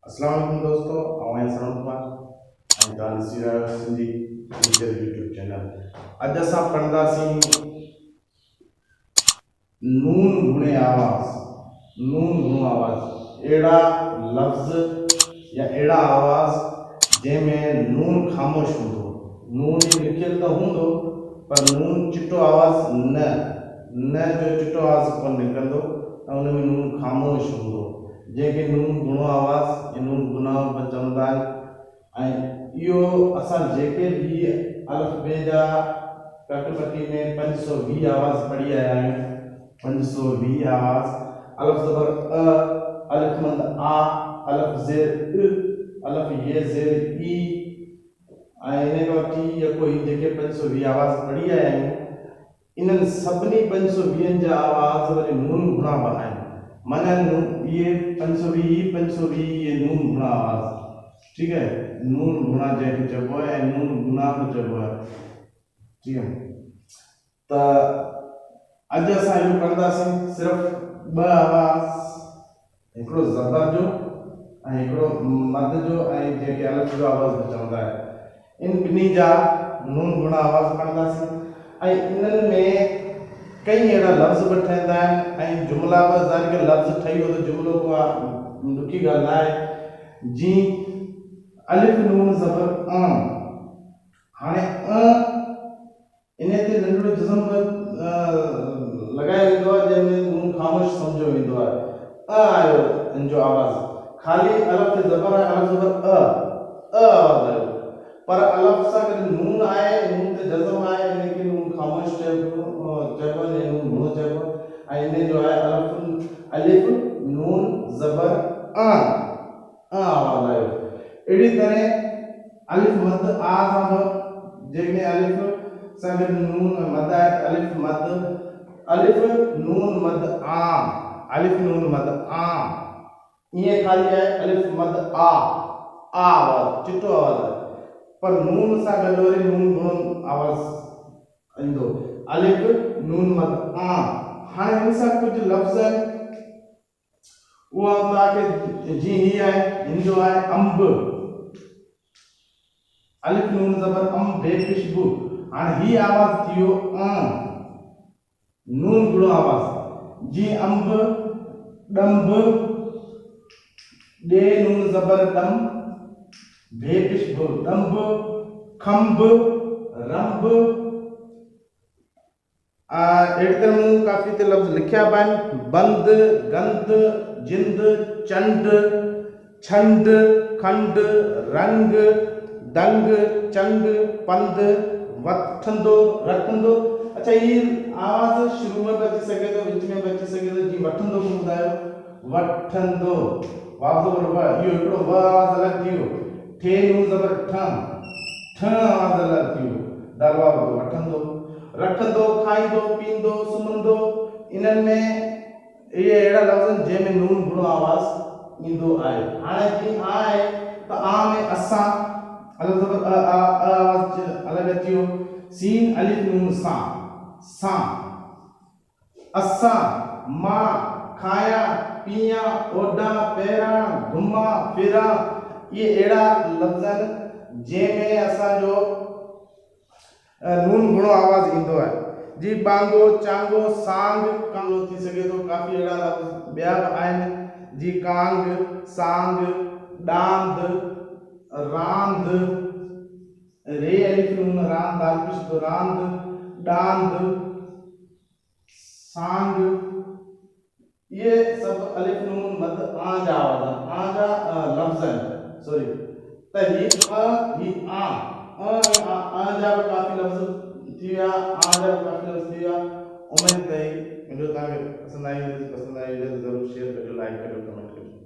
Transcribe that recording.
अस्सलाम वालेकुम दोस्तों, आवाज़ सनम कुमार ऐं तव्हां ॾिसी रहिया आहियो सिंधी टीचर यूट्यूब चैनल। अॼु असां पढ़ंदासीं नून गुणे आवाज़। नून गुणो आवाज़ अहिड़ा लफ़्ज़ या अहिड़ा आवाज़ जंहिंमें नून ख़ामोश हूंदो। नून लिखियल त हूंदो पर नून चिटो आवाज़ न जो चिटो आवाज़ कोन निकिरंदो ऐं उन में नून ख़ामोश हूंदो, जंहिंखे नून गुणो आवाज़ या नून गुना बि चवंदा आहिनि। ऐं इहो असां जेके बि अल्फ़बे जा कटपटी में 520 आवाज़ पढ़ी आया आहियूं। 520 आवाज़ अलफ़ ज़बर अ, अलिफ मद आ, अलफ़ ज़ेर इ, अलफ़ ये ज़ेर ई ऐं इन खां वठी या कोई जेके 520 आवाज़ पढ़ी आया आहियूं, इन्हनि सभिनी 520 जा आवाज़ वरी नून गुणा बि आहिनि। माना ये 520 ये नून गुणा आवाज़, ठीक है। नून गुणा जैसे चबो है, नून गुणा को चबो है, ठीक है। तो अज असां इहो पढ़ंदासीं सिर्फ़ ब आवाज़, हिकिड़ो ज़बर जो ऐं हिकिड़ो मद जो ऐं जंहिंखे अलफ़ जो आवाज़ बि चवंदा आहिनि। इन ॿिन्ही जा नून गुणा आवाज़ पढ़ंदासीं ऐं इन्हनि में कई अहिड़ा लफ़्ज़ बि ठहंदा आहिनि ऐं जुमिला बि ज़ाहिर के लफ़्ज़ ठही वियो त जुमिलो को ॾुखी ॻाल्हि न आहे। जीअं अलिफ नून ज़बर हाणे इन ते नंढिड़ो जिस्म लॻायो वेंदो आहे जंहिंमें नून ख़ामोश सम्झो वेंदो आहे। आयो इन जो आवाज़, ख़ाली अलफ़ ते ज़बर आहे, अलफ़ ज़बर आवाज़ आयो, पर अलफ़ सां गॾु नून आहे, नून ते जज़म आहे, इनखे नून ख़ामोश चइबो ऐं नून गुणो चइबो। ऐं इन जो आहे अलिफ नून ज़बर आवाज़ आयो। अहिड़ी तरह अलिफ मद आ सां बि जंहिंमें अलिफ सां गॾु नून मद आहे, अलिफ नून मद आम, अलिफ नून मद आम, ईअं ख़ाली आहे अलिफ मद आ आवाज़, चिटो आवाज़ आहे, पर नून सां गॾु वरी नून गुणो आवाज़ ईंदो, अलिफ नून मद आम। हाणे हिन सां कुझु लफ़्ज़ आहिनि उहा तव्हांखे जीअं ही आहे, हिन जो आहे अंब, अलिफ नून ज़बर अम बेखुशबू। हाणे ही आवाज़ थी वियो नून गुणो आवाज़। जीअं अंब, डंब, डे नून ज़बर डम, बेखुशबू डंब, खंब, रंब। अहिड़ी तरह मूं काफ़ी ते लफ़्ज़ लिखिया बि आहिनि, बंद, गंद, जिंद, चंड, छंड, खंड, रंग, दंग, चंग, पंद, वठंदो, रखंदो। अच्छा, ये आवाज़ शुरू में बची सके तो विच में बची सके तो जी वठंदो को ॿुधायो, वठंदो, वाव ज़बर व, इहो हिकिड़ो व आवाज़ अलॻि थी वियो। ठे नून ज़बर ठ आवाज़ अलॻि थी वियो, दरवा वठंदो। रखंदो, खाईंदो, पींदो, सुम्हंदो, इन्हनि में इहे अहिड़ा लफ़्ज़ जंहिंमें नून गुणो आवाज़ ईंदो आहे। हाणे जीअं आहे त आ में असां, अलफ़ ज़बर आवाज़ अलॻि अची वियो। सीन अलिफ नून सां, असां, मां, खाया, पिया, ओडा, पहिरां, घुमा, फिरा, इहे अहिड़ा लफ़्ज़ आहिनि जंहिंमें असांजो नून गुणो आवाज़ ईंदो आहे। जी बांगो, चांगो, सांग, कांगो थी सके तो, काफ़ी अहिड़ा लफ़्ज़ ॿिया बि आहिनि। जी कांग, सांग, डांद, रांद, रे अलिफ नून रांद, दाल पेश तो रांद, डांद, सांग, ये सब अलिफ नून मद आ जा आवाज़, आ जा लफ़्ज़ आहिनि, सॉरी। त ही आ जा भी काफ़ी लफ़्ज़ थी विया, आ जा भी काफ़ी लफ़्ज़ थी विया। उम्मीद कई वीडियो तव्हांखे पसंदि आई तो ज़रूर शेयर कजो, लाइक कजो, कमेंट कजो।